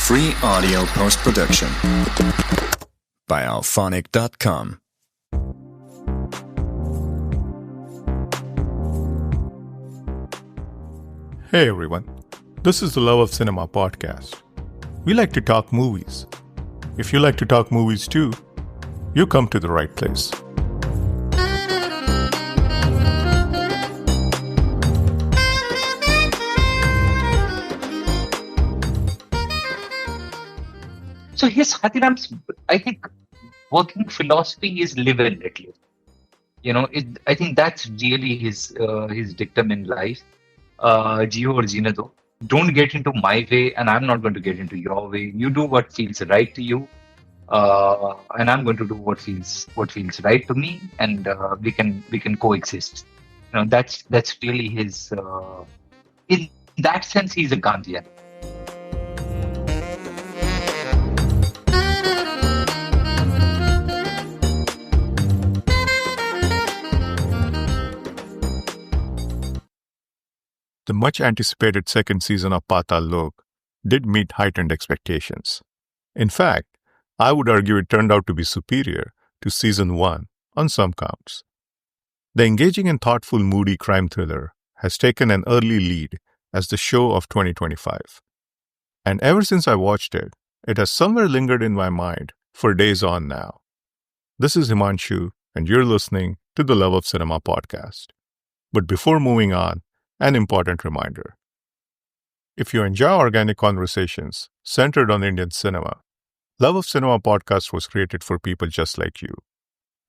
Free audio post-production by alphonic.com. Hey everyone, this is the Love of Cinema podcast. We like to talk movies. If you like to talk movies too, you come to the right place. So his Hathiram's, I think, working philosophy is live and let live. I think that's really his dictum in life. Jio or Jeena do. Don't get into my way, and I'm not going to get into your way. You do what feels right to you, and I'm going to do what feels right to me, and we can coexist. That's really his. In that sense, he's a Gandhian. The much anticipated second season of Paatal Lok did meet heightened expectations. In fact, I would argue it turned out to be superior to season 1 on some counts. The engaging and thoughtful moody crime thriller has taken an early lead as the show of 2025. And ever since I watched it, it has somewhere lingered in my mind for days on now. This is Himanshu, and you're listening to the Love of Cinema podcast. But before moving on, an important reminder. If you enjoy organic conversations centered on Indian cinema, Love of Cinema podcast was created for people just like you.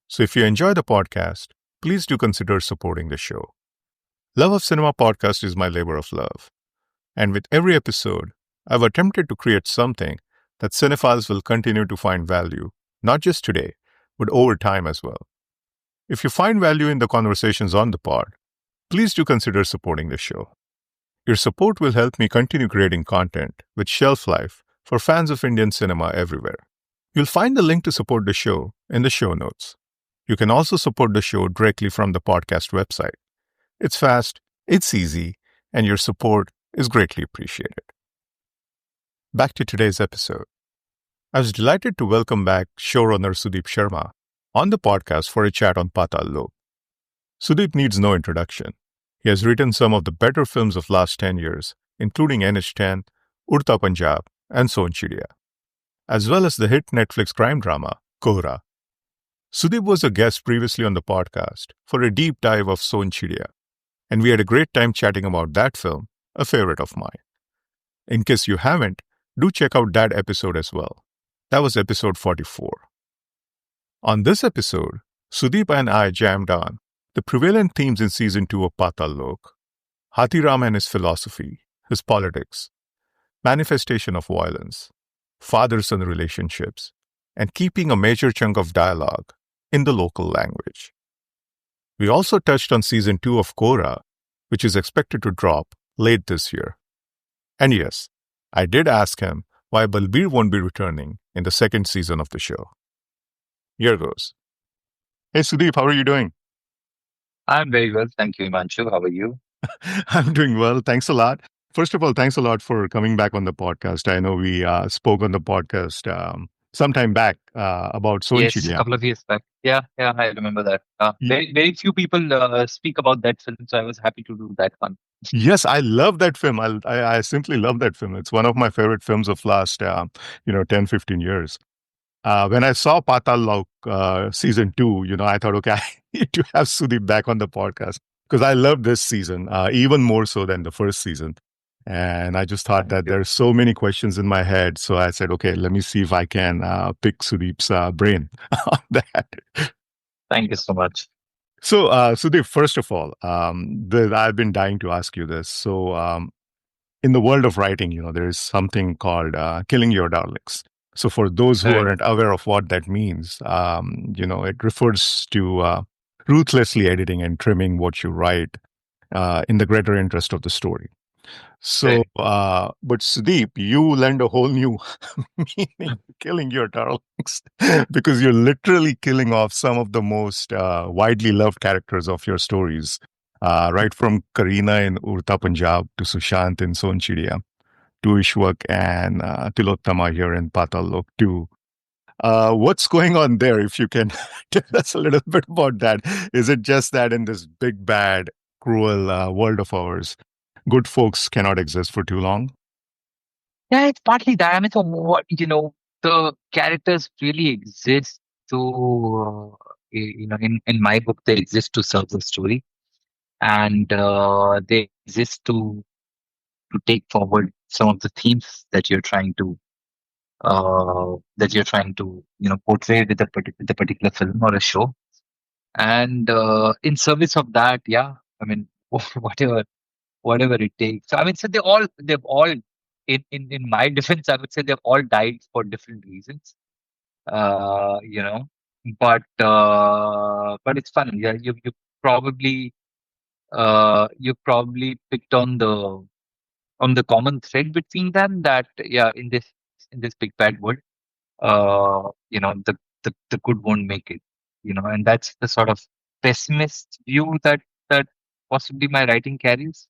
So if you enjoy the podcast, please do consider supporting the show. Love of Cinema podcast is my labor of love. And with every episode, I've attempted to create something that cinephiles will continue to find value, not just today, but over time as well. If you find value in the conversations on the pod, please do consider supporting the show. Your support will help me continue creating content with shelf life for fans of Indian cinema everywhere. You'll find the link to support the show in the show notes. You can also support the show directly from the podcast website. It's fast, it's easy, and your support is greatly appreciated. Back to today's episode. I was delighted to welcome back showrunner Sudip Sharma on the podcast for a chat on Paatal Lok. Sudip needs no introduction. He has written some of the better films of last 10 years, including NH10, Udta Punjab, and Son Chidiya, as well as the hit Netflix crime drama, Kohra. Sudip was a guest previously on the podcast for a deep dive of Son Chidiya, and we had a great time chatting about that film, a favorite of mine. In case you haven't, do check out that episode as well. That was episode 44. On this episode, Sudip and I jammed on the prevalent themes in season 2 of Paatal Lok, Hathiram and his philosophy, his politics, manifestation of violence, father-son relationships, and keeping a major chunk of dialogue in the local language. We also touched on season 2 of Kohra, which is expected to drop late this year. And yes, I did ask him why Balbir won't be returning in the second season of the show. Here goes. Hey Sudip, how are you doing? I'm very well, thank you, Himanshu. How are you? I'm doing well. Thanks a lot. First of all, thanks a lot for coming back on the podcast. I know we spoke on the podcast sometime back about Son Yes, a Chidiya. couple of years back. Yeah, I remember that. Very few people speak about that film, so I was happy to do that one. Yes, I love that film. I simply love that film. It's one of my favorite films of last 10, 15 years. When I saw Paatal Lok season 2, I thought, okay, I need to have Sudip back on the podcast because I love this season, even more so than the first season. And I just thought that there's so many questions in my head. So I said, okay, let me see if I can pick Sudip's brain on that. Thank you so much. So, Sudip, first of all, I've been dying to ask you this. So, in the world of writing, there is something called killing your darlings. So for those who aren't aware of what that means, it refers to ruthlessly editing and trimming what you write in the greater interest of the story. So, but Sudeep, you lend a whole new meaning to killing your darlings because you're literally killing off some of the most widely loved characters of your stories, right from Kareena in Udta Punjab to Sushant in Son Chidiya. to Ishwak and Tilottama here in Paatal Lok too. What's going on there? If you can tell us a little bit about that. Is it just that in this big, bad, cruel world of ours, good folks cannot exist for too long? Yeah, it's partly that. I mean, so what, the characters really exist to, in my book, they exist to serve the story, and they exist to take forward some of the themes that you're trying to, portray with with a particular film or a show. And in service of that, yeah, I mean, whatever it takes. So I mean, so they've all in my defense, I would say they've all died for different reasons. Uh, you know, but it's funny. Yeah, probably you probably picked on the common thread between them, that yeah, in this big bad world, the good won't make it. And that's the sort of pessimist view that possibly my writing carries.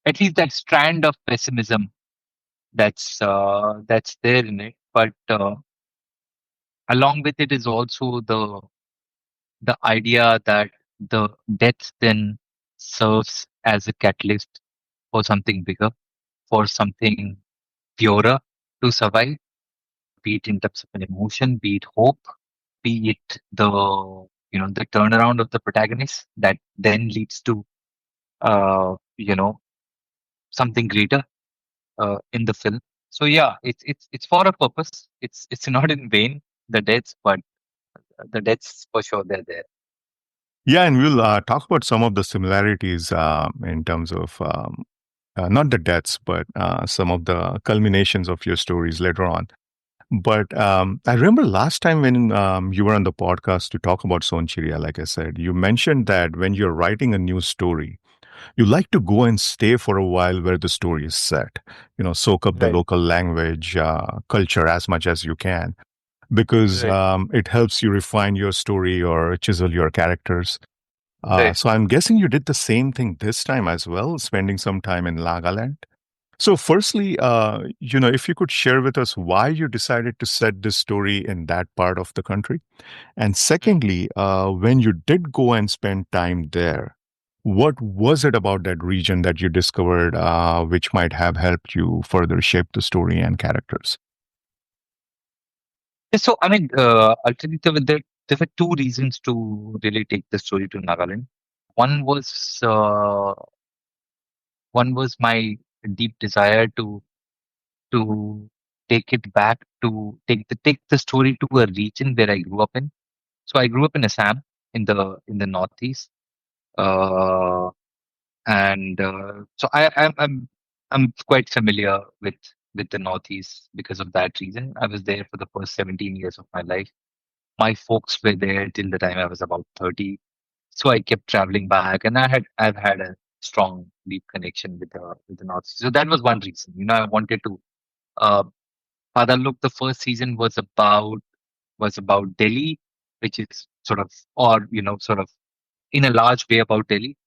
At least that strand of pessimism that's there in it. But along with it is also the idea that the death then serves as a catalyst for something bigger, for something purer to survive, be it in terms of an emotion, be it hope, be it the turnaround of the protagonist that then leads to uh, you know something greater in the film. So yeah, it's for a purpose. It's not in vain, the deaths, but the deaths for sure they're there. Yeah, and we'll talk about some of the similarities in terms of not the deaths, but some of the culminations of your stories later on. But I remember last time when you were on the podcast to talk about Sonchiria, like I said, you mentioned that when you're writing a new story, you like to go and stay for a while where the story is set, soak up the Right, local language, culture as much as you can, because right, it helps you refine your story or chisel your characters. right. So I'm guessing you did the same thing this time as well, spending some time in Nagaland. So, firstly, if you could share with us why you decided to set this story in that part of the country, and secondly, when you did go and spend time there, what was it about that region that you discovered which might have helped you further shape the story and characters? Yeah, so I mean, ultimately there were two reasons to really take the story to Nagaland. One was uh, one was my deep desire to take it back, to take the story to a region where I grew up in. So I grew up in Assam, in the northeast, uh, and so I'm quite familiar with the northeast because of that reason. I was there for the first 17 years of my life. My folks were there till the time I was about 30. So I kept traveling back, and I've had a strong, deep connection with the northeast. So that was one reason. I wanted to. Uh, Padaluk, the first season was about Delhi, which is sort of, or sort of in a large way about Delhi,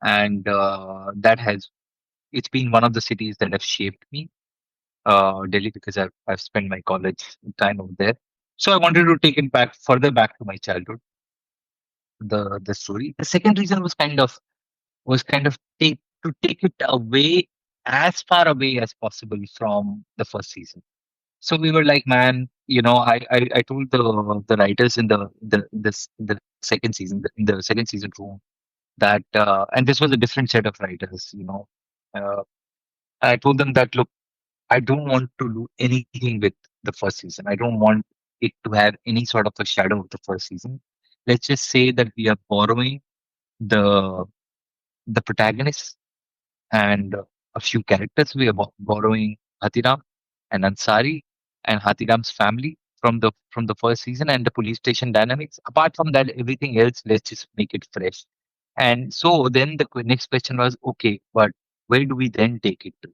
and that has it's been one of the cities that have shaped me, Delhi, because I've spent my college time over there. So I wanted to take it back further back to my childhood. The story. The second reason was kind of take it away, as far away as possible from the first season. So we were like, man, I told the writers in the second season, in the second season room, that and this was a different set of writers. Uh, I told them that, look, I don't want to do anything with the first season. I don't want it to have any sort of a shadow of the first season. Let's just say that we are borrowing the the protagonist and a few characters. We are borrowing Hathiram and Ansari and Hathiram's family from the first season, and the police station dynamics. Apart from that, everything else, let's just make it fresh. And so then the next question was, okay, but where do we then take it to?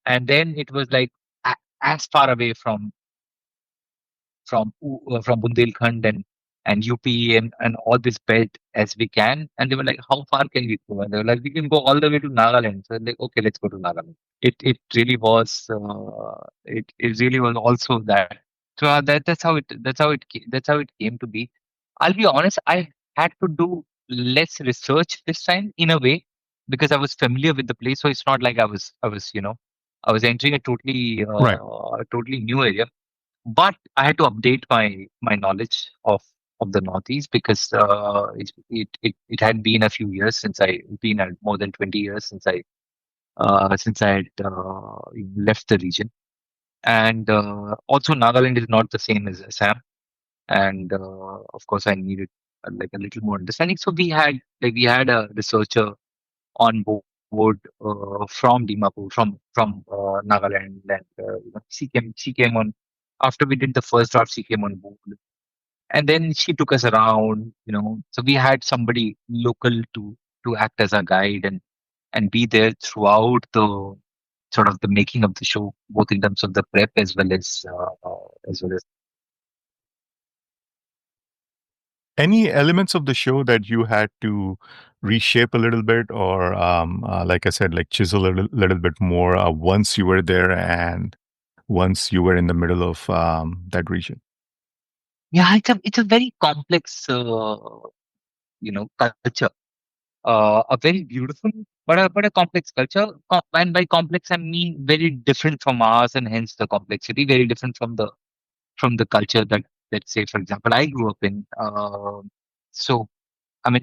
And then it was like, as far away from Bundelkhand and UP and all this belt as we can. And they were like, how far can we go? And they were like, we can go all the way to Nagaland. So like, okay, let's go to Nagaland. It really was it really was also that. So that's how it came to be. I'll be honest, I had to do less research this time in a way because I was familiar with the place. So it's not like I was I was entering a Right. totally new area, but I had to update my knowledge of the Northeast because it had been a few years since I been at more than 20 years since I had left the region, and also Nagaland is not the same as Assam, and of course I needed like a little more understanding. So we had a researcher on board from Dimapur, from Nagaland, and she came on after we did the first draft. She came on board, and then she took us around. So we had somebody local to act as a guide and be there throughout the sort of the making of the show, both in terms of the prep as well as. Any elements of the show that you had to reshape a little bit, or like I said, like chisel a little bit more once you were there and once you were in the middle of that region? Yeah, it's a very complex culture, a very beautiful but a complex culture. And by complex I mean very different from ours, and hence the complexity, very different from the culture that, let's say, for example, I grew up in. So I mean,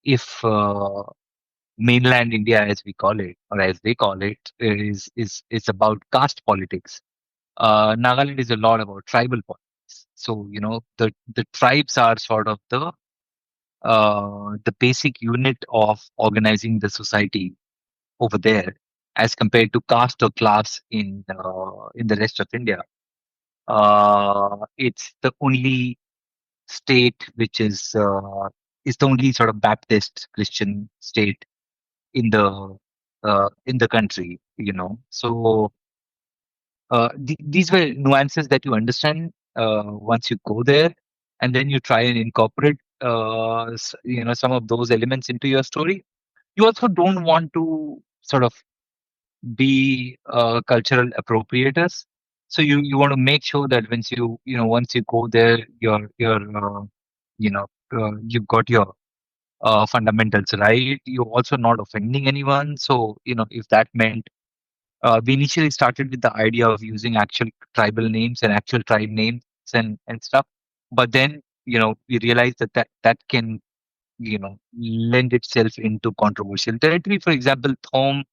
if mainland India, as we call it, or as they call it, is about caste politics, Nagaland is a lot about tribal politics. So the tribes are sort of the basic unit of organizing the society over there, as compared to caste or class in the rest of India. It's the only state which is the only sort of Baptist Christian state in the country. So these were nuances that you understand once you go there, and then you try and incorporate some of those elements into your story. You also don't want to sort of be cultural appropriators. So you want to make sure that once you go there, you've got your fundamentals right. You're also not offending anyone. So if that meant we initially started with the idea of using actual tribal names and actual tribe names and stuff, but then we realized that can lend itself into controversial territory. For example, Thom,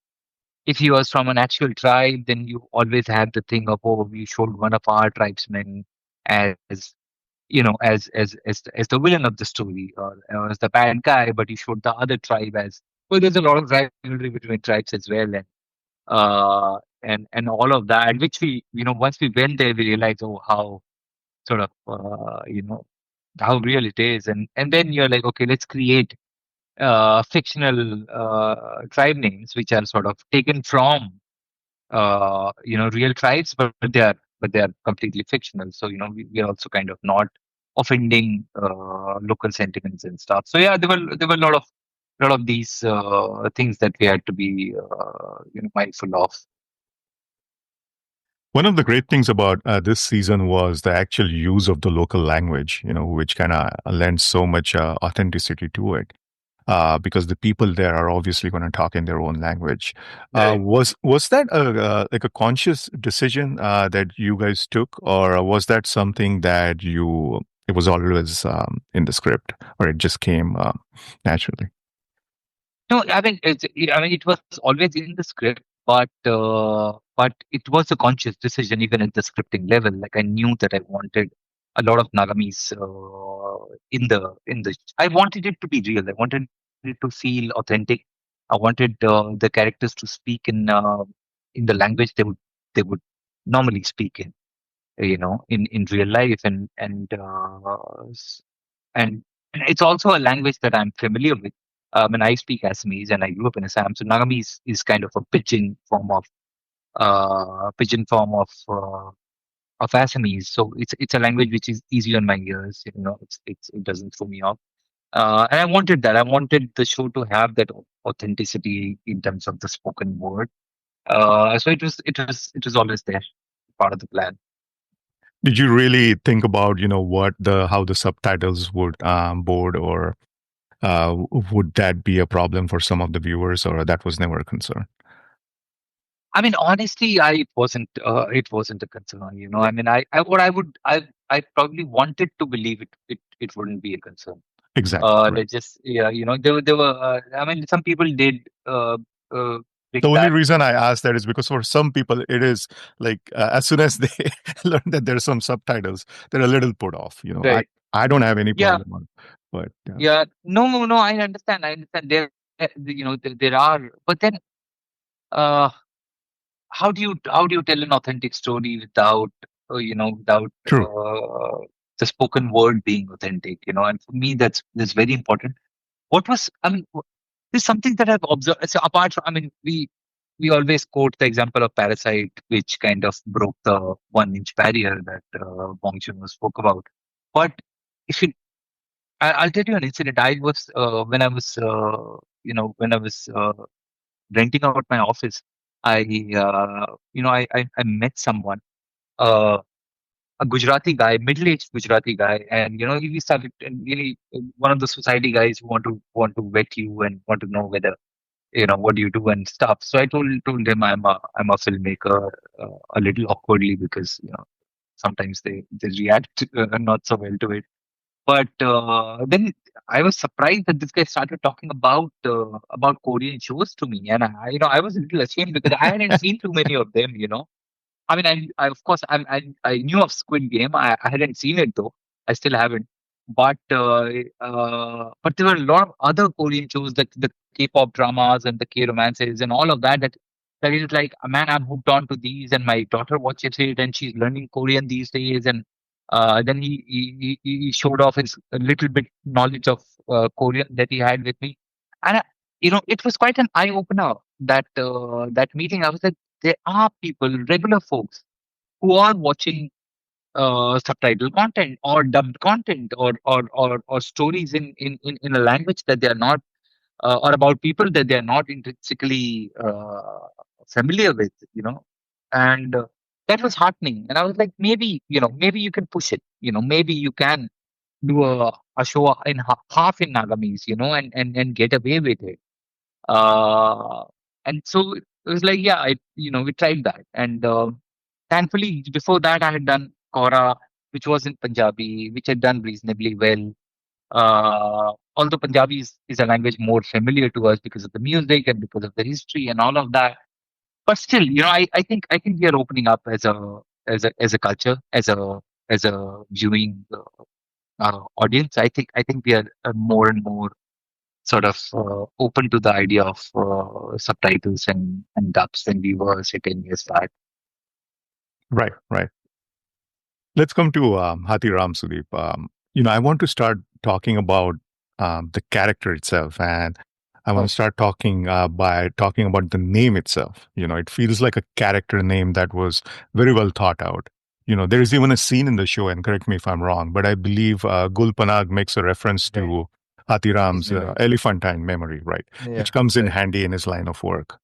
if he was from an actual tribe, then you always have the thing of, oh, we showed one of our tribesmen as as the villain of the story, or as the bad guy, but you showed the other tribe as well. There's a lot of rivalry between tribes as well, and all of that, which we once we went there, we realized, oh, how sort of how real it is, and then you're like, okay, let's create fictional tribe names which are sort of taken from real tribes, but they are completely fictional. So we are also kind of not offending local sentiments and stuff. So yeah, there were a lot of these things that we had to be mindful of. One of the great things about this season was the actual use of the local language, which kind of lends so much authenticity to it. Because the people there are obviously going to talk in their own language. Right. Was that like a conscious decision that you guys took, or was that something that it was always in the script, or it just came naturally? No, I mean, it was always in the script, but it was a conscious decision even at the scripting level. Like I knew that I wanted a lot of Nagamis in the. I wanted it to be real. I wanted it to feel authentic. I wanted the characters to speak in the language they would normally speak in, in real life, and it's also a language that I'm familiar with. And I speak Assamese, and I grew up in Assam. So Nagami is kind of a pidgin form of Assamese. So it's a language which is easy on my ears. It doesn't throw me off. And I wanted that. I wanted the show to have that authenticity in terms of the spoken word. So it was always there, part of the plan. Did you really think about, what the how the subtitles would board, or would that be a problem for some of the viewers, or that was never a concern? I mean, honestly, it wasn't a concern. I mean, what I probably wanted to believe it wouldn't be a concern. Exactly. Right. Let's just, yeah, there were. I mean, some people did uh, The bring only that. reason I asked that is because for some people it is like, as soon as they learn that there's some subtitles, they're a little put off. Right. I don't have any Yeah. problem on, but yeah, Yeah. No, no, I understand. I understand. There are, but then, uh, how do you tell an authentic story without without true. the spoken word being authentic? And for me, that's very important. What was I mean, there's something that I've observed. So apart from, I mean, we always quote the example of Parasite, which kind of broke the 1 inch barrier that Bong Joon-ho spoke about. But if you, I'll tell you an incident. I was when I was renting out my office. I met someone, uh, a Gujarati guy, middle-aged Gujarati guy, and he started, and really one of the society guys who want to vet you and want to know whether what do you do and stuff. So I told him I'm a filmmaker, a little awkwardly because sometimes they react not so well to it. But then I was surprised that this guy started talking about Korean shows to me, and I was a little ashamed because I hadn't seen too many of them. I mean, I of course I knew of Squid Game. I hadn't seen it though. I still haven't. But there were a lot of other Korean shows, like the K-pop dramas and the K-romances and all of that. That is like, man, I'm hooked on to these, and my daughter watches it, and she's learning Korean these days. And then he showed off his a little bit knowledge of Korean that he had with me, and it was quite an eye opener. That meeting, I was like, there are people, regular folks, who are watching subtitle content or dubbed content or stories in a language that they are not, or about people that they are not intrinsically familiar with. And that was heartening. And I was like, maybe you can push it. Maybe you can do a show in half in Nagamese, and get away with it. Uh, and so it was like, yeah, we tried that. And thankfully, before that, I had done Kora, which was in Punjabi, which had done reasonably well. Although Punjabi is a language more familiar to us because of the music and because of the history and all of that. But still, I think we are opening up as a culture, as a viewing audience. I think we are more and more sort of open to the idea of subtitles and dubs than we were, say, 10 years back. Right, right. Let's come to Hati Ram, Sudip. I want to start talking about the character itself, and I want to Oh, start talking by talking about the name itself. It feels like a character name that was very well thought out. There is even a scene in the show, and correct me if I'm wrong, but I believe Gul Panag makes a reference Right. to Hati His Ram's memory. elephantine memory, right? Yeah. Which comes in Right. handy in his line of work.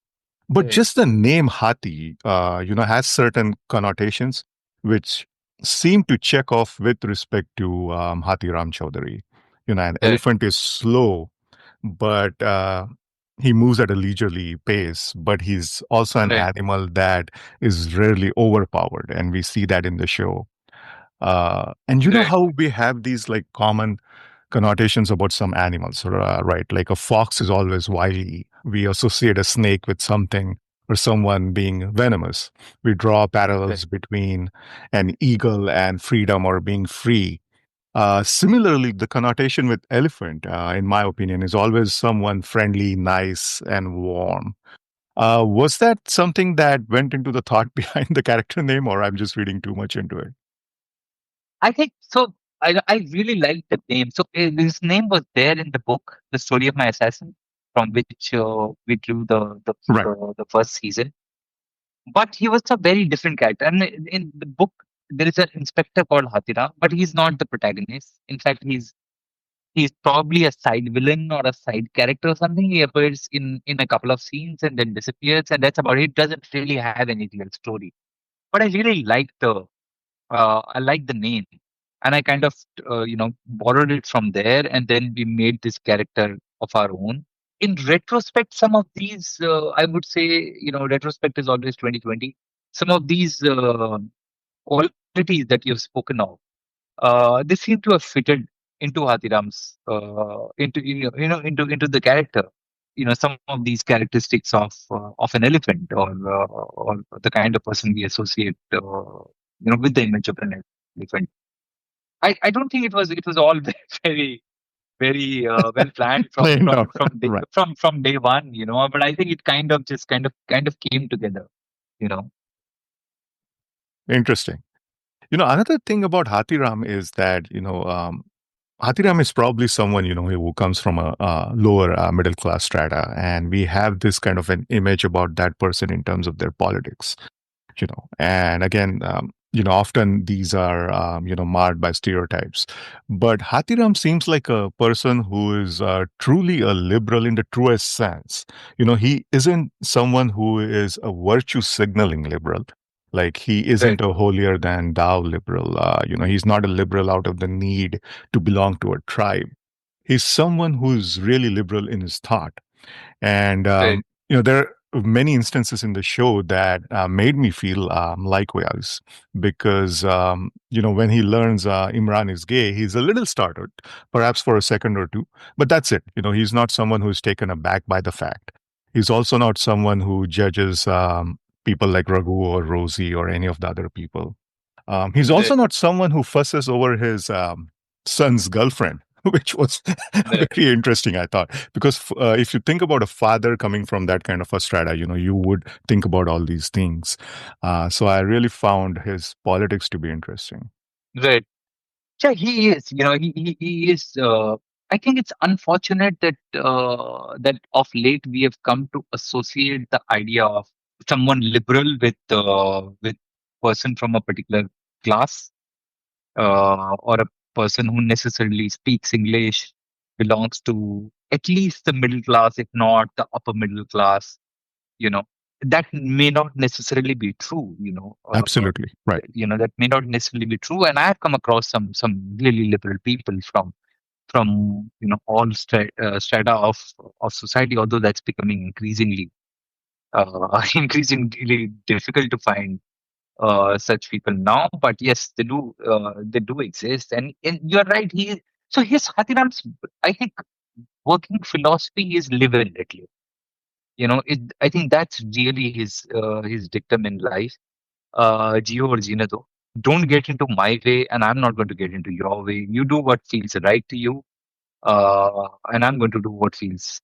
But Right. just the name Hati, has certain connotations which seem to check off with respect to Hati Ram Chaudhary. An right, elephant is slow, but he moves at a leisurely pace. But he's also an right, animal that is rarely overpowered, and we see that in the show. And you know right, how we have these like common connotations about some animals, right? Like a fox is always wily. We associate a snake with something or someone being venomous. We draw right, parallels between an eagle and freedom or being free. Similarly, the connotation with elephant, in my opinion, is always someone friendly, nice, and warm. Was that something that went into the thought behind the character name, or I'm just reading too much into it? I think so. I really liked the name. So his name was there in the book, The Story of My Assassin, from which we drew Right. the first season. But he was a very different character. And in the book, there is an inspector called Hatira, but he's not the protagonist. In fact, he's probably a side villain or a side character or something. He appears in a couple of scenes and then disappears, and that's about it. Doesn't really have any real story. But I really I like the name, and I kind of borrowed it from there, and then we made this character of our own. In retrospect, some of these I would say, retrospect is always 2020. Some of these qualities that you've spoken of, they seem to have fitted into Hathiram's into into the character. Some of these characteristics of an elephant, or the kind of person we associate with the image of an elephant. I don't think it was all very well planned from Planned from out. from day, Right. from day one, but I think it kind of came together, you know. Interesting. Another thing about Hathiram is that, Hathiram is probably someone, who comes from a lower middle class strata. And we have this kind of an image about that person in terms of their politics. And again, often these are marred by stereotypes, but Hathiram seems like a person who is truly a liberal in the truest sense. He isn't someone who is a virtue signaling liberal. Like, he isn't Right, a holier than thou liberal. He's not a liberal out of the need to belong to a tribe. He's someone who's really liberal in his thought. And right, there are many instances in the show that made me feel likewise, because when he learns Imran is gay, he's a little startled, perhaps for a second or two, but that's it. He's not someone who's taken aback by the fact. He's also not someone who judges people like Raghu or Rosie or any of the other people. He's also right, not someone who fusses over his son's girlfriend, which was right. very interesting, I thought. Because if you think about a father coming from that kind of a strata, you would think about all these things. So I really found his politics to be interesting. Right. Yeah, he is. He is. I think it's unfortunate that of late we have come to associate the idea of someone liberal with person from a particular class, or a person who necessarily speaks English, belongs to at least the middle class, if not the upper middle class. You know, that may not necessarily be true. Absolutely. Right. That may not necessarily be true, and I have come across some really liberal people from all strata of society, although that's becoming increasingly difficult to find such people now. But yes, they do exist, and you're right. His Hathiram's, I think, working philosophy is live and let live. I think that's really his dictum in life. Geo or Gina, though, don't get into my way, and I'm not going to get into your way. You do what feels right to you, and I'm going to do what feels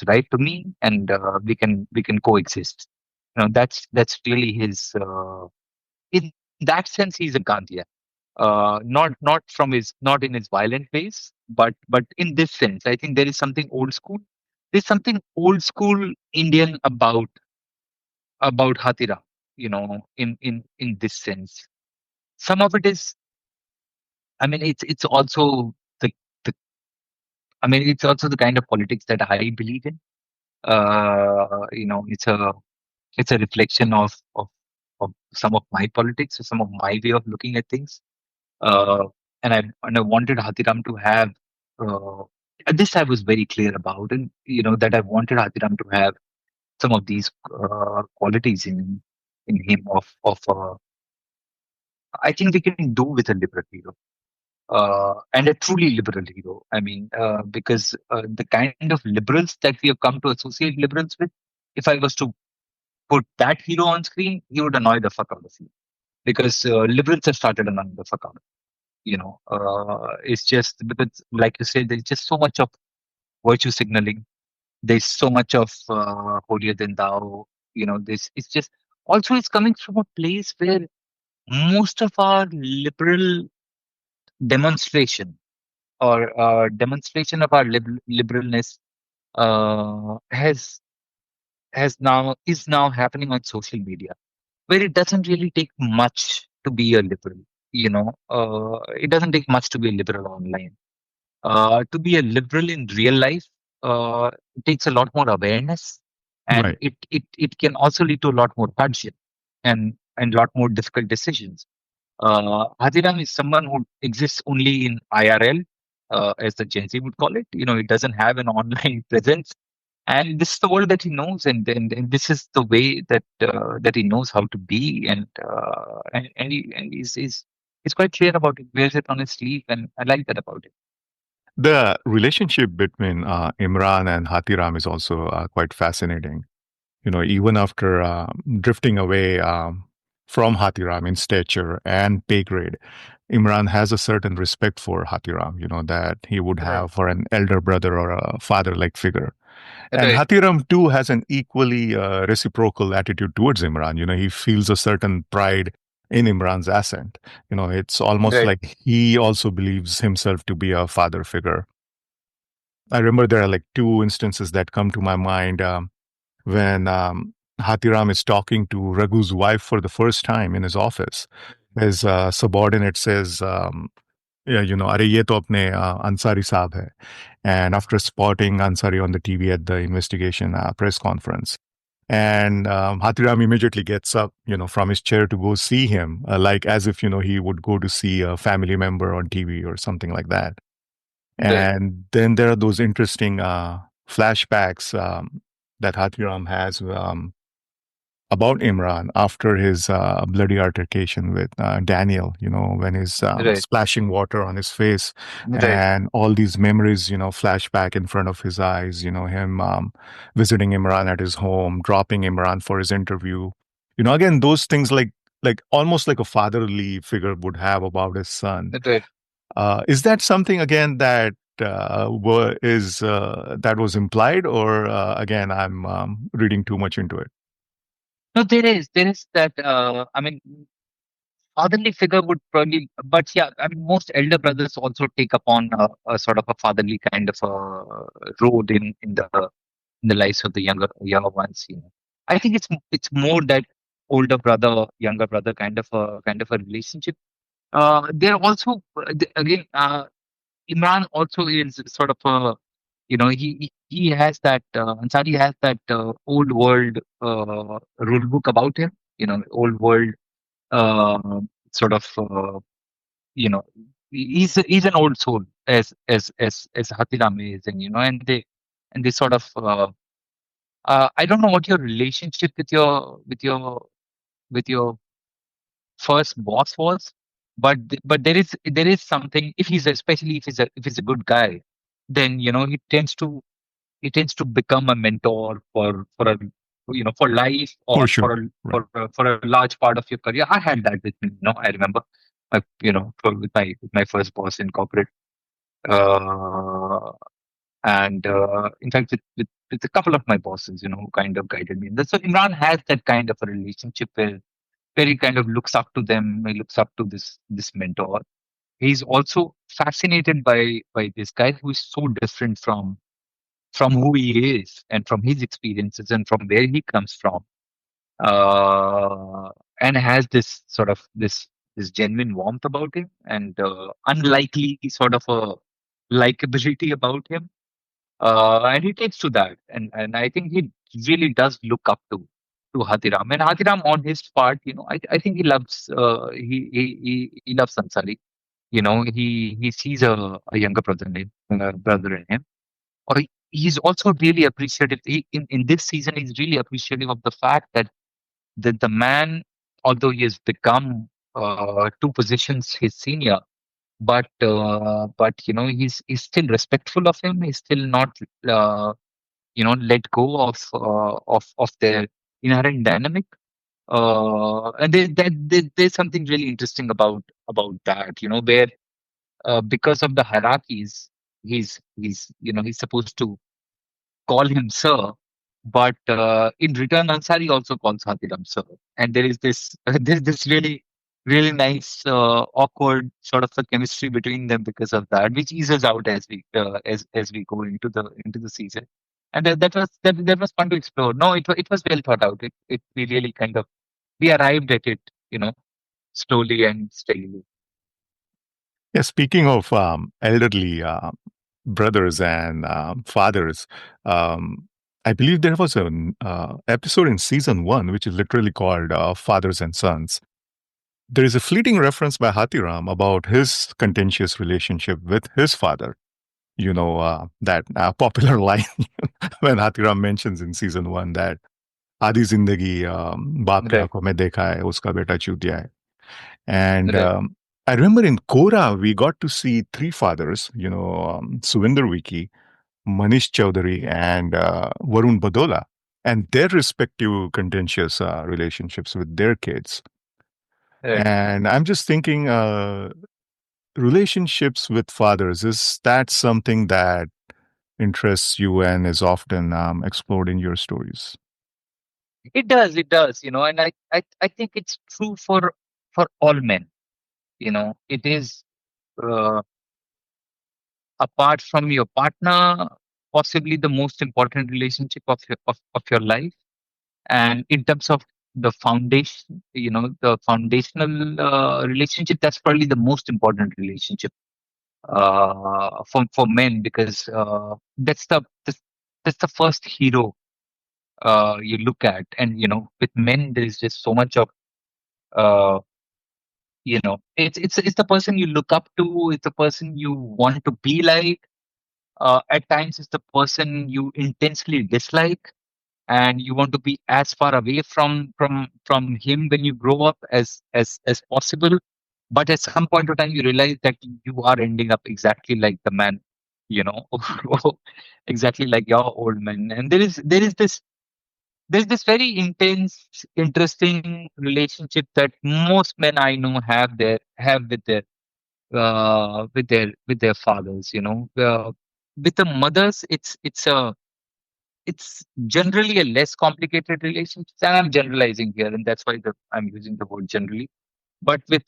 right to me, and we can coexist. That's really his. In that sense, he's a Gandhian. Not in his violent ways, but in this sense, I think there is something old school. There's something old school Indian about Hatira. In this sense, some of it is. I mean, it's also the. I mean, it's also the kind of politics that I believe in. It's a reflection of some of my politics, or some of my way of looking at things. Uh, and I wanted Hathiram to have uh, this. I was very clear about, and that I wanted Hathiram to have some of these qualities in him. Of I think we can do with a liberal hero, and a truly liberal hero. I mean, because the kind of liberals that we have come to associate liberals with, if I was to put that hero on screen, he would annoy the fuck out of you, because liberals have started annoying the fuck out of you. It's just because, like you said, there's just so much of virtue signaling. There's so much of holier than thou. This it's just also it's coming from a place where most of our liberal demonstration, or demonstration of our liberalness, has now is now happening on social media, where it doesn't really take much to be a liberal. it doesn't take much to be a liberal online. To be a liberal in real life, it takes a lot more awareness, and Right. it can also lead to a lot more hardship and a lot more difficult decisions. Hadiram is someone who exists only in IRL, as the Gen Z would call it. It doesn't have an online presence, and this is the world that he knows, and this is the way that he knows how to be, and he's quite clear about it. Wears it on his sleeve, and I like that about it. The relationship between Imran and Hatiram is also quite fascinating. Even after drifting away from Hatiram in stature and pay grade, Imran has a certain respect for Hatiram, that he would Right, have for an elder brother or a father like figure. And right, Hatiram too has an equally reciprocal attitude towards Imran. He feels a certain pride in Imran's ascent. It's almost right, like he also believes himself to be a father figure. I remember there are like two instances that come to my mind. When Hatiram is talking to Raghu's wife for the first time in his office. His subordinate says, yeah, Are ye to apne Ansari saab hai. And after spotting Ansari on the TV at the investigation press conference, and Hatiram immediately gets up, from his chair to go see him, like as if, he would go to see a family member on TV or something like that. right, And then there are those interesting flashbacks that Hathiram has about Imran after his bloody altercation with Daniel, when he's right, splashing water on his face, right, and all these memories, flash back in front of his eyes, him visiting Imran at his home, dropping Imran for his interview. Again, those things like almost like a fatherly figure would have about his son. right. Is that something again that that was implied, or again, I'm reading too much into it? No, there is that. I mean, fatherly figure would probably, but yeah, I mean, most elder brothers also take upon a sort of a fatherly kind of a role in the lives of the younger ones. I think it's more that older brother, younger brother kind of a relationship. There are also again, Imran also is sort of a, he has that, Ansari has that old world rule book about him. Old world uh, sort of, you know he's an old soul, as Hatiram is, and they sort of, I don't know what your relationship with your first boss was, but there is something, if he's, especially if he's a good guy, then he tends to become a mentor for life, For or sure. Right. for a large part of your career. I had that with me. I remember, with my first boss in corporate, uh, and in fact, with a couple of my bosses, who kind of guided me. So Imran has that kind of a relationship where he kind of looks up to them. He looks up to this mentor. He's also fascinated by this guy who is so different from who he is, and from his experiences, and from where he comes from, uh, and has this sort of this genuine warmth about him, and unlikely sort of a likability about him, and he takes to that, and I think he really does look up to Hatiram, and Hatiram on his part, I think he loves, he loves Ansari. He sees a younger brother in him, or he's also really appreciative. In this season, he's really appreciative of the fact that the man, although he has become two positions his senior, but he's still respectful of him. He's still not let go of their inherent dynamic. And there's something really interesting about that. Where, because of the hierarchies, he's supposed to call him sir, but in return, Ansari also calls Hatiram sir, and there is this there's this really nice, awkward sort of a chemistry between them because of that, which eases out as we go into the season, and that was fun to explore. No, it was well thought out. We really kind of, we arrived at it, slowly and steadily. Yeah, speaking of elderly brothers and fathers, um, I believe there was an episode in season one which is literally called Fathers and Sons. There is a fleeting reference by Hathiram about his contentious relationship with his father. That popular line when Hathiram mentions in season one that आधी जिंदगी बाप की Right, आंखों में देखा है उसका बेटा चूतिया है. And right, I remember in Kora, we got to see three fathers, Suvinder Wiki, Manish Chowdhury, and Varun Badola, and their respective contentious relationships with their kids. right. And I'm just thinking, relationships with fathers, is that something that interests you and is often explored in your stories? It does, and I think it's true for all men. It is uh, apart from your partner, possibly the most important relationship of your life. And in terms of the foundation, the foundational relationship, that's probably the most important relationship for men, because that's the first hero you look at. And with men there is just so much of uh, it's the person you look up to, it's the person you want to be like. At times it's the person you intensely dislike, and you want to be as far away from him when you grow up as possible. But at some point of time you realize that you are ending up exactly like the man, you know exactly like your old man. And there's this very intense, interesting relationship that most men I know have with their fathers. With the mothers, it's generally a less complicated relationship. And I'm generalizing here, and that's why I'm using the word generally. But it's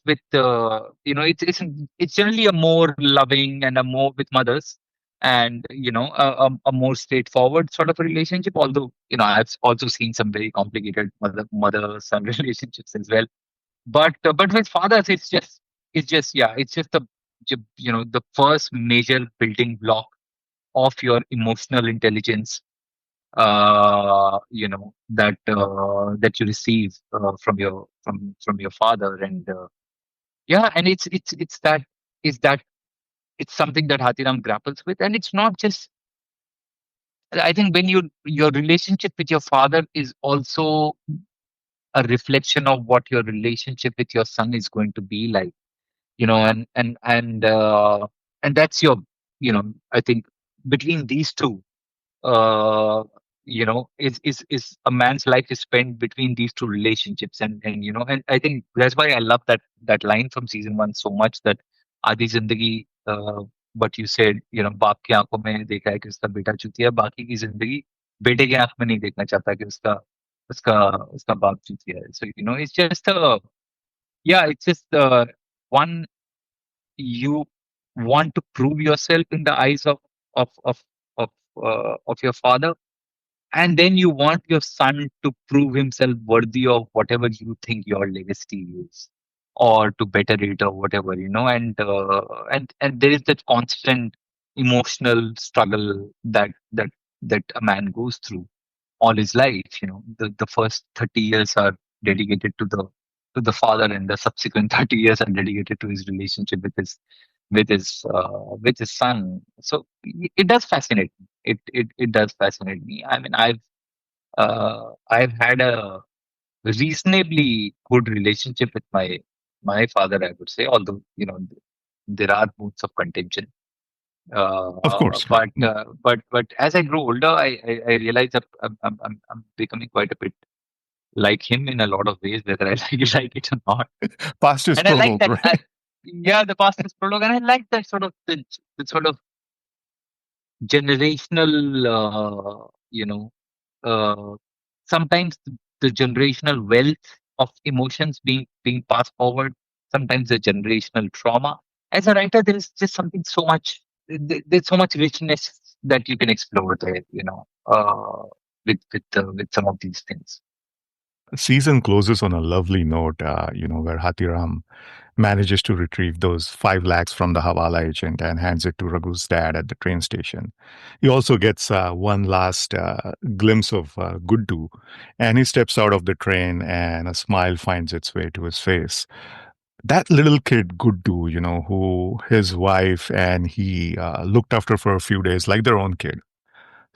generally a more loving and a more with mothers, and a more straightforward sort of a relationship. Although I've also seen some very complicated mother son relationships as well. But with fathers, it's just the first major building block of your emotional intelligence, that you receive from your father. And yeah, and it's that it's something that Hathiram grapples with. And it's not just, I think, when your relationship with your father is also a reflection of what your relationship with your son is going to be like. And that's I think between these two, uh, is a man's life is spent between these two relationships. And I think that's why I love that line from season one so much, that आधी जिंदगी, what you said, बाप की आंखों में देखा है कि उसका बेटा चूतिया, बाकी की जिंदगी बेटे की आंख में नहीं देखना चाहता कि उसका उसका उसका बाप चूतिया है. So it's just it's just one, you want to prove yourself in the eyes of of of your father, and then you want your son to prove himself worthy of whatever you think your legacy is, or to better it, or whatever. And there is that constant emotional struggle that a man goes through all his life. The first 30 years are dedicated to the father, and the subsequent 30 years are dedicated to his relationship with his son. So it does fascinate me. It does fascinate me. I mean, I've had a reasonably good relationship with my father, I would say, although there are moods of contention. Of course, right. But as I grow older, I realize that I'm becoming quite a bit like him in a lot of ways, whether I like it or not. Past is And I like prologue, that. right? Yeah, the past is prologue, and I like that sort of the sort of generational, uh, sometimes the generational wealth of emotions being passed forward, sometimes the generational trauma. As a writer, there is just something so much. There's so much richness that you can explore there. With some of these things. Season closes on a lovely note, where Hathiram manages to retrieve those 5 lakhs from the Hawala agent and hands it to Raghu's dad at the train station. He also gets one last glimpse of Guddu, and he steps out of the train, and a smile finds its way to his face. That little kid, Guddu, who his wife and he looked after for a few days like their own kid.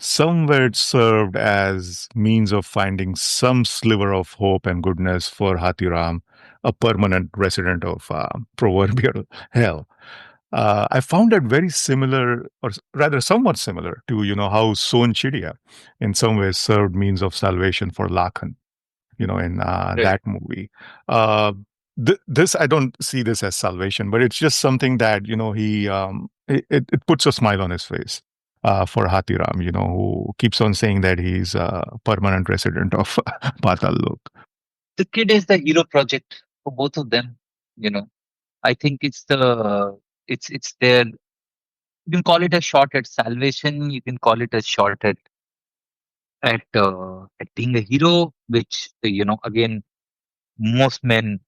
Somewhere it served as means of finding some sliver of hope and goodness for Hathiram, a permanent resident of proverbial hell. I found it very similar, or rather somewhat similar to, how Son Chidiya in some ways served means of salvation for Lakhan, in Right. that movie. Uh, this, I don't see this as salvation, but it's just something that, it puts a smile on his face. For Hathiram, who keeps on saying that he's a permanent resident of Patal Lok. The kid is the hero project for both of them. You know, I think it's their. You can call it a shot at salvation. You can call it a shot at being a hero, which again most men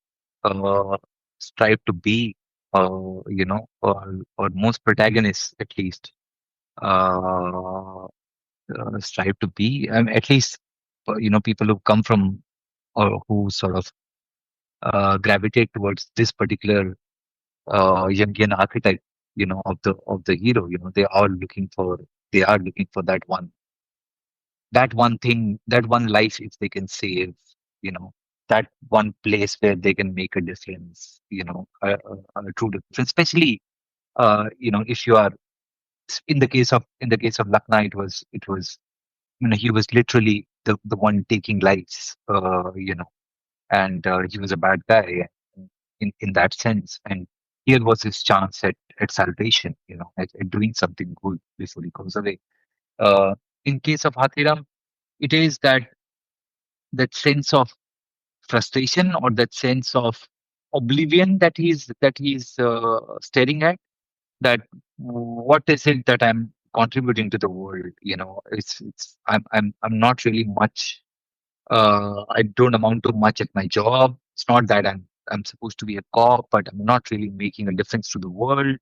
uh, strive to be. Or most protagonists at least uh, strive to be. At least people who come from or who sort of gravitate towards this particular Jungian archetype, of the hero. They are looking for that one thing, that one life if they can save, you know, that one place where they can make a difference, a true difference. Especially, if you are in the case of Lucknow, it was he was literally the one taking lives, and he was a bad guy in that sense. And here was his chance at salvation, at doing something good before he goes away. In case of Hathiram, it is that sense of frustration or that sense of oblivion that he's staring at. That what is it that I'm contributing to the world? I'm not really much. I don't amount to much at my job. It's not that I'm supposed to be a cop, but I'm not really making a difference to the world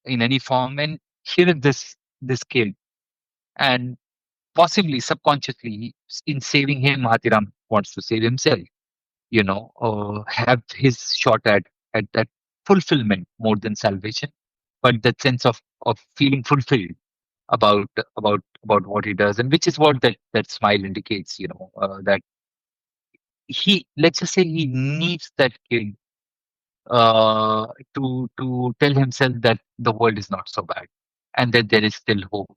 in any form. And here is this kid, and possibly subconsciously, in saving him, Hathiram wants to save himself. Have his shot at that fulfillment more than salvation, but that sense of feeling fulfilled about about what he does, and which is what that smile indicates. That he, let's just say, he needs that kid uh, to tell himself that the world is not so bad and that there is still hope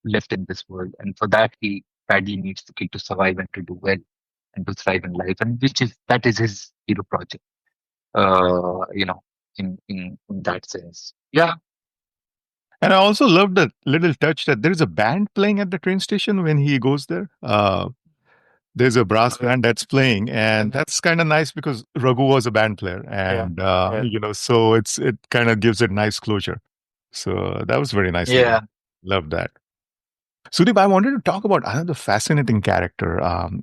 left in this world. And for that, he badly needs the kid to survive and to do well and to thrive in life. And that is his hero project. Uh, you know, in that sense, yeah, And I also love that little touch that there is a band playing at the train station when he goes there. There's a brass band that's playing, and that's kind of nice because Raghu was a band player, and so it kind of gives it nice closure. So that was very nicely yeah. done. Love that. Sudip, I wanted to talk about another fascinating character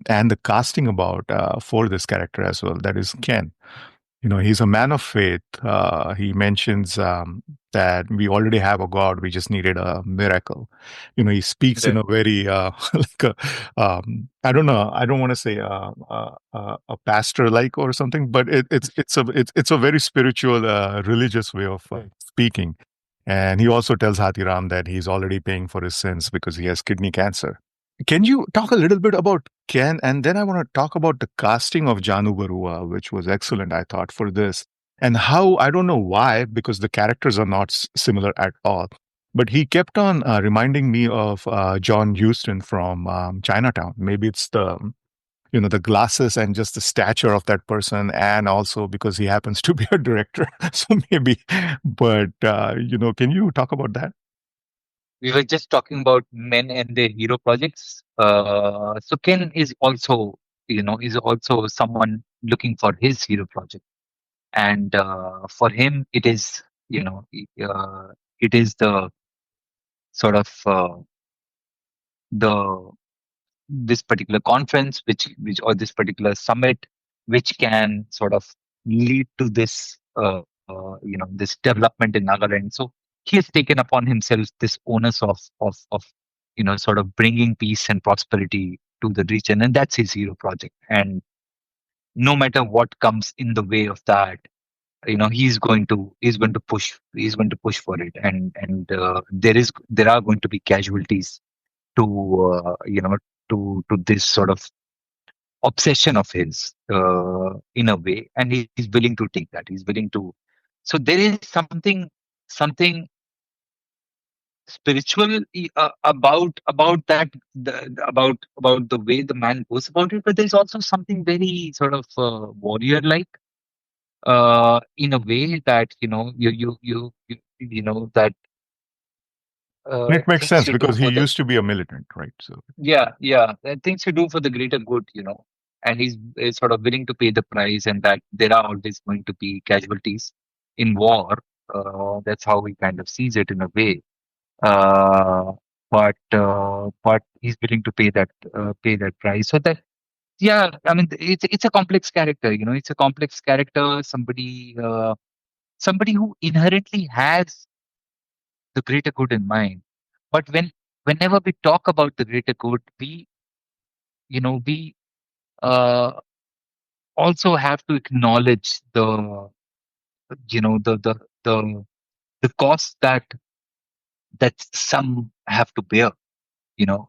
and the casting about for this character as well. That is Ken. He's a man of faith. He mentions that we already have a God. We just needed a miracle. He speaks in Right. a very like a, I don't know. I don't want to say a pastor like or something, but it's a very spiritual, religious way of speaking. And he also tells Hathiram that he's already paying for his sins because he has kidney cancer. Can you talk a little bit about Ken? And then I want to talk about the casting of Janu Barua, which was excellent, I thought, for this. And how, I don't know why, because the characters are not similar at all. But he kept on reminding me of John Huston from Chinatown. Maybe it's the glasses and just the stature of that person, and also because he happens to be a director. So maybe, but can you talk about that? We were just talking about men and their hero projects. So Ken is also someone looking for his hero project, and for him, it is the sort of the this particular conference, which or this particular summit, which can sort of lead to this. this development in Nagaland. So he has taken upon himself this onus of sort of bringing peace and prosperity to the region, and that's his hero project. And no matter what comes in the way of that, he's going to push for it, and there are going to be casualties to to this sort of obsession of his, in a way, and he's willing to take that. He's willing to. So there is something spiritual about that, about the way the man goes about it, but there's also something very sort of warrior like, in a way that that And it makes things sense you do because he for the used to be a militant, right? So things you do for the greater good, and he's sort of willing to pay the price, and that there are always going to be casualties in war. That's how he kind of sees it in a way. Uh, but he's willing to pay that price. So that, yeah, I mean, it's a complex character. It's a complex character. Somebody who inherently has the greater good in mind. But whenever we talk about the greater good, we uh, also have to acknowledge you know the the the the cost that some have to bear. The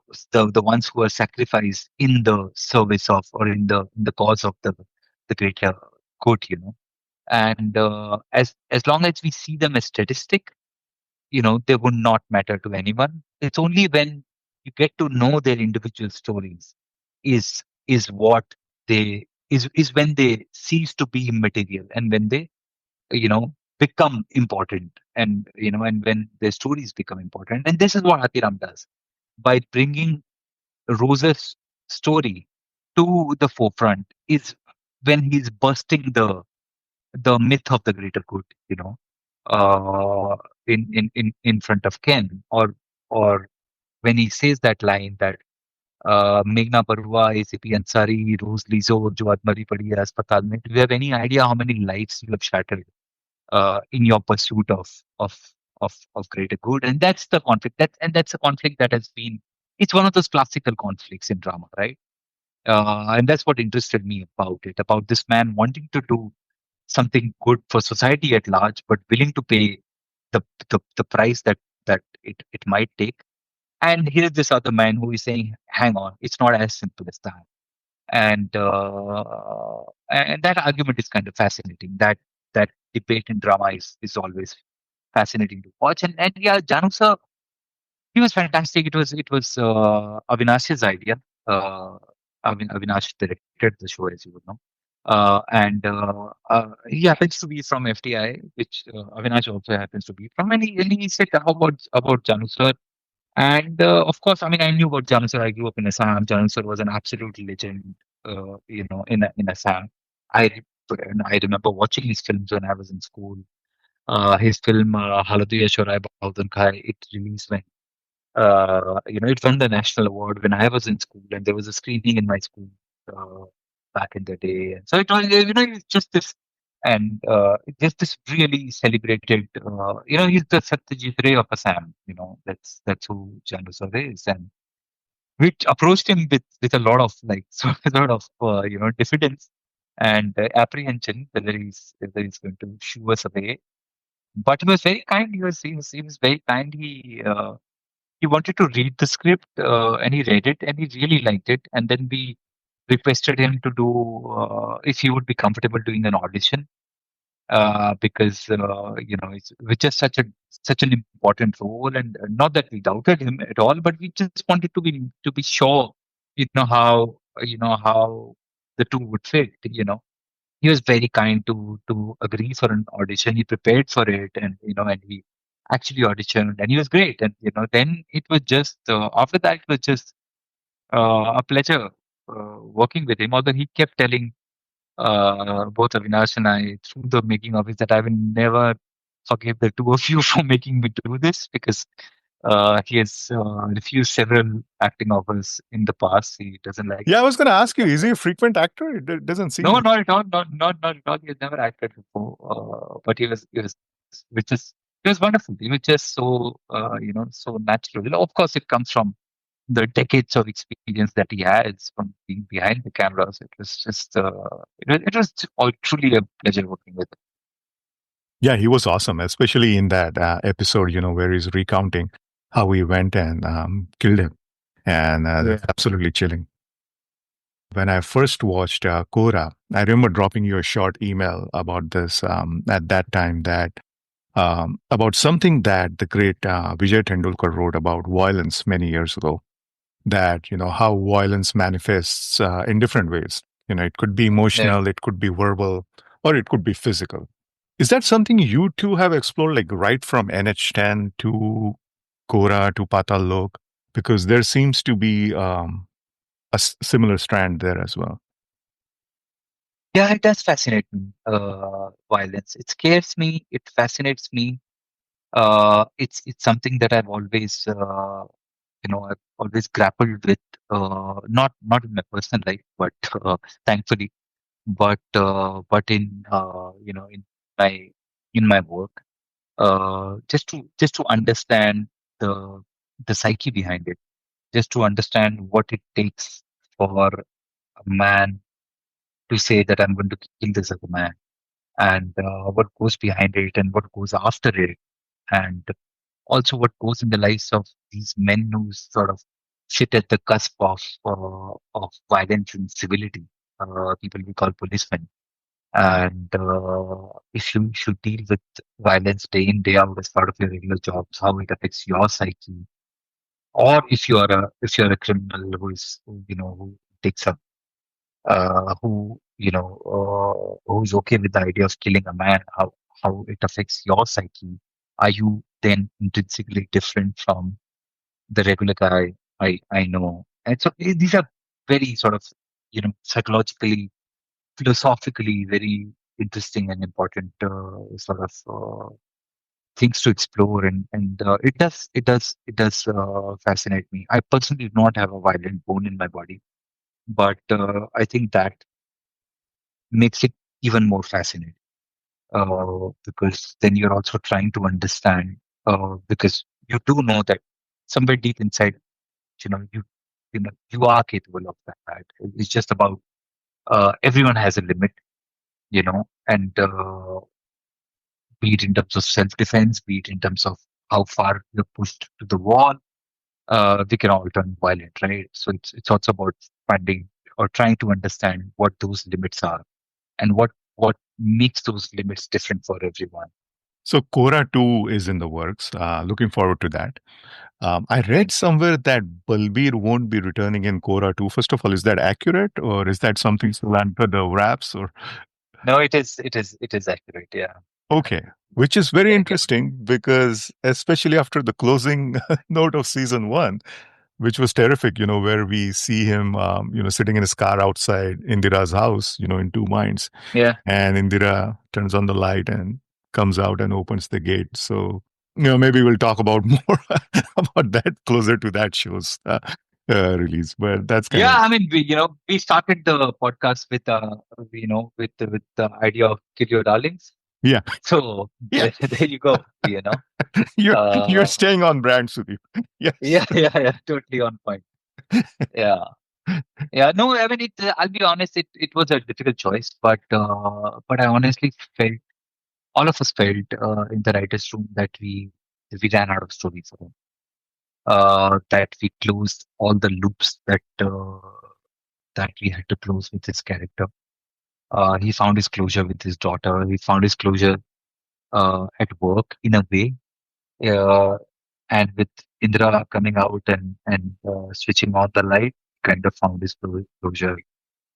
ones who are sacrificed in the service of, or in the cause of the greater good. And as long as we see them as statistic, they would not matter to anyone. It's only when you get to know their individual stories is what is when they cease to be immaterial, and when they become important, and when their stories become important. And this is what Hatiram does by bringing Rose's story to the forefront, is when he's busting the myth of the greater good, uh, in front of Ken, or when he says that line that Meghna Barua, ACP Ansari, Rose Lizo, जो आज मरी पड़ी है अस्पताल में. Do you have any idea how many lives you have shattered in your pursuit of greater good? And that's the conflict. That's a conflict that has been. It's one of those classical conflicts in drama, right? And that's what interested me about it, about this man wanting to do something good for society at large, but willing to pay the price that it might take. And here's this other man who is saying, "Hang on, it's not as simple as that." And that argument is kind of fascinating. That debate in drama is always fascinating to watch. And yeah, Janu sir, he was fantastic. It was Avinash's idea. Avinash directed the show, as you would know. And he happens to be from FTI, which Avinash also happens to be from. And he said, "How about Janu sir?" And of course, I mean, I knew about Janu sir. I grew up in Assam. Janu sir was an absolute legend, in Assam. I remember watching his films when I was in school. His film Haladiya Shorai Baudan Khai, it released when it won the national award when I was in school, and there was a screening in my school uh, back in the day. And so it was, it's just this really celebrated. He's the Satyajit Ray of Assam. That's who Janusar is, and which approached him with a lot of like sort of diffidence and apprehension whether he's going to shoo us away. But he was very kind. He was very kind. He wanted to read the script, and he read it, and he really liked it. And then we requested him to do, if he would be comfortable doing an audition, because which is such an important role. And not that we doubted him at all, but we just wanted to be sure, how the two would fit. He was very kind to agree for an audition. He prepared for it, and he actually auditioned, and he was great. And then it was just after that, it was just a pleasure working with him. Although he kept telling both Avinash and I through the making of it that I will never forgive the two of you for making me do this, because He has refused several acting offers in the past. He doesn't like. Yeah, I was going to ask you, is he a frequent actor? Doesn't No, seem. not at all. Not at all. He has never acted before. But which is, he was wonderful. He was just so, so natural. Of course, it comes from the decades of experience that he has from being behind the cameras. It was just, it was all truly a pleasure working with him. Yeah, he was awesome, especially in that episode, where he's recounting how he went and killed him. And that's Yeah. absolutely chilling. When I first watched Kora, I remember dropping you a short email about this at that time that about something that the great Vijay Tendulkar wrote about violence many years ago. That, how violence manifests in different ways. It could be Yeah. emotional, it could be verbal, or it could be physical. Is that something you two have explored, like right from NH10 to Kora to Patal Lok? Because there seems to be similar strand there as well. Yeah, it does fascinate me. Violence. It scares me. It fascinates me. It's something that I've always grappled with. Not in my personal life, but thankfully, but in my in my work. Just to understand the the psyche behind it, just to understand what it takes for a man to say that I'm going to kill this other man, and what goes behind it, and what goes after it, and also what goes in the lives of these men who sort of sit at the cusp of violence and civility, people we call policemen. And if you deal with violence day in, day out as part of your regular jobs, how it affects your psyche, or if you're a criminal who takes up who's okay with the idea of killing a man, how it affects your psyche. Are you then intrinsically different from the regular guy I know? And so these are very sort of psychologically, philosophically very interesting and important sort of things to explore, and it does fascinate me. I personally do not have a violent bone in my body, but I think that makes it even more fascinating, because then you're also trying to understand, because you do know that somewhere deep inside, you are capable of that. It's just about, everyone has a limit, and be it in terms of self-defense, be it in terms of how far you're pushed to the wall, we can all turn violent, right? So it's also about finding or trying to understand what those limits are, and what makes those limits different for everyone. So Kora 2 is in the works. Looking forward to that. I read Thank you. somewhere that Balbir won't be returning in Kora 2. First of all, is that accurate or is that something still under the wraps? Or No, it is accurate. Yeah, okay, which is very yeah, given. interesting because especially after the closing note of season 1, which was terrific, where we see him, sitting in his car outside Indira's house, in two minds, Yeah, and Indira turns on the light and comes out and opens the gate. So, maybe we'll talk about more about that closer to that show's release. But that's kind yeah. of I mean, we started the podcast with the idea of kill your darlings. yeah, So yeah. there you go. You're Uh, staying on brand, Sudip. Yes. yeah, yeah, totally on point. Yeah, yeah. No, I mean, I'll be honest. It was a difficult choice, but I honestly felt, all of us felt, in the writers' room, that we ran out of stories for him. That we closed all the loops that we had to close with his character. He found his closure with his daughter. He found his closure at work in a way, uh, and with Indra coming out and switching on the light, kind of found his closure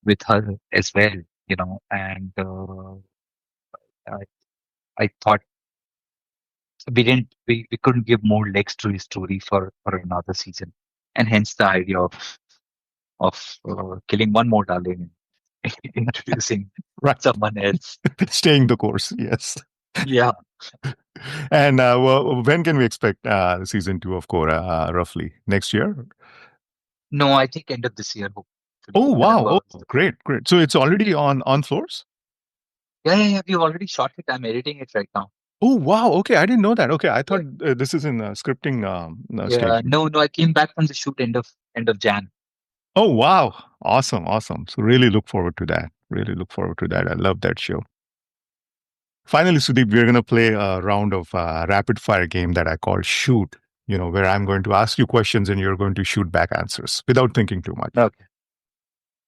with her as well. And I, I thought we couldn't give more legs to his story for another season, and hence the idea of killing one more darling and introducing Right. someone else. Staying the course. Yes. Yeah. And well, when can we expect season 2 of Quora? Roughly next year? No, I think end of this year, hopefully. Oh wow! November. Oh, great, great. So it's already on floors. Yeah. We already shot it. I'm editing it right now. Oh wow! Okay, I didn't know that. Okay, I thought Yeah. this is in scripting Yeah. stage. No. I came back from the shoot end of Jan. Oh wow! Awesome, awesome. So really look forward to that. Really look forward to that. I love that show. Finally, Sudip, we're going to play a round of rapid fire game that I call Shoot. Where I'm going to ask you questions and you're going to shoot back answers without thinking too much. Okay.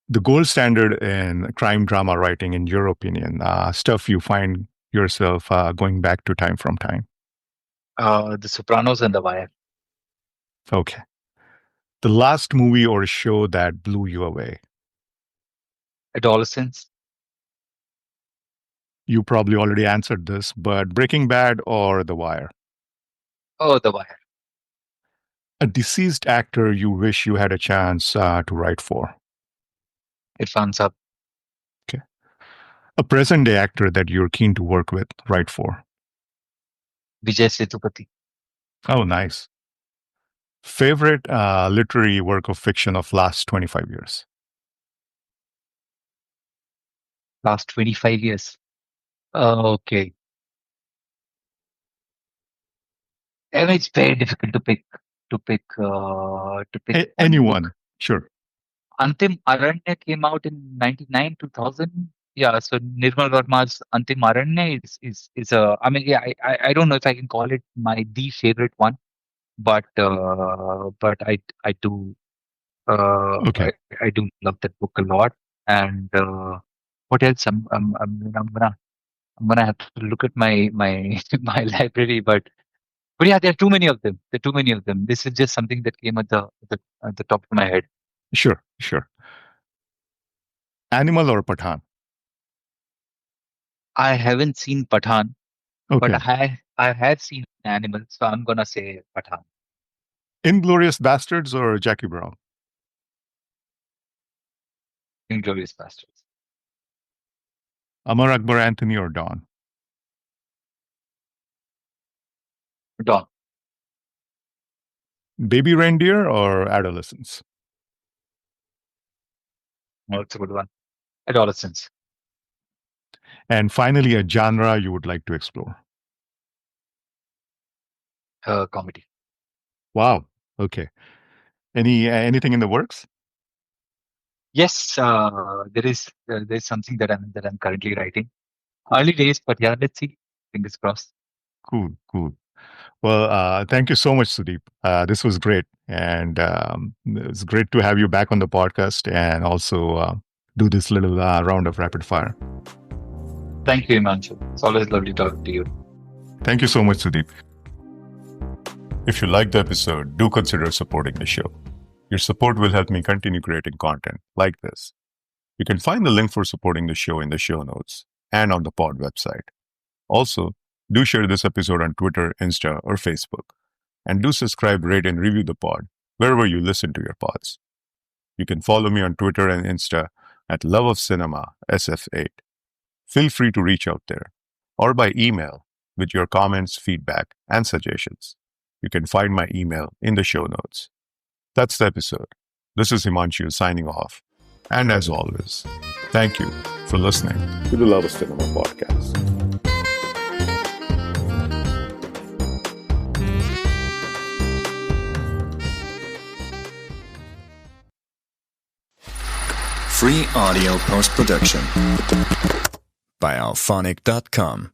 The gold standard in crime drama writing, in your opinion, stuff you find yourself going back to time from time. The Sopranos and The Wire. Okay. The last movie or show that blew you away. Adolescence. You probably already answered this, but Breaking Bad or The Wire? Oh, The Wire. A deceased actor you wish you had a chance to write for. Irfan Sab. Okay. A present day actor that you're keen to work with, write for. Vijay Sethupathi. Oh, nice. Favorite literary work of fiction of last 25 years? Last 25 years. Okay. I mean, it's very difficult to pick one Anyone? book. Sure. Antim Aranya came out in 99, 2000. Yeah, so Nirmal Verma's Antim Aranya is a. I mean, yeah, I don't know if I can call it the favorite one, but I do Okay. I do love that book a lot. And what else? I'm gonna have to look at my my library, but yeah, there are too many of them. There are too many of them. This is just something that came at the top of my head. Sure. Sure. Animal or Pathan? I haven't seen Pathan, but Okay. I have seen Animal, so I'm gonna say Pathan. Inglorious Bastards or Jackie Brown? Inglorious Bastards. Amar Akbar Anthony or Don? Dawn. Baby Reindeer or Adolescence? Oh, it's a good one. Adolescence. And finally, a genre you would like to explore. Comedy. Wow. Okay. Anything in the works? Yes, there's something that I'm currently writing. Early days, but yeah, let's see. Fingers crossed. Cool. Cool. Well, thank you so much, Sudip. This was great. And it's great to have you back on the podcast and also do this little round of rapid fire. Thank you, Himanshu. It's always lovely talking to you. Thank you so much, Sudip. If you liked the episode, do consider supporting the show. Your support will help me continue creating content like this. You can find the link for supporting the show in the show notes and on the pod website. Also, do share this episode on Twitter, Insta, or Facebook. And do subscribe, rate, and review the pod wherever you listen to your pods. You can follow me on Twitter and Insta at loveofcinemasf8. Feel free to reach out there or by email with your comments, feedback, and suggestions. You can find my email in the show notes. That's the episode. This is Himanshu signing off. And as always, thank you for listening to the Love of Cinema podcast. Free audio post-production by alphonic.com.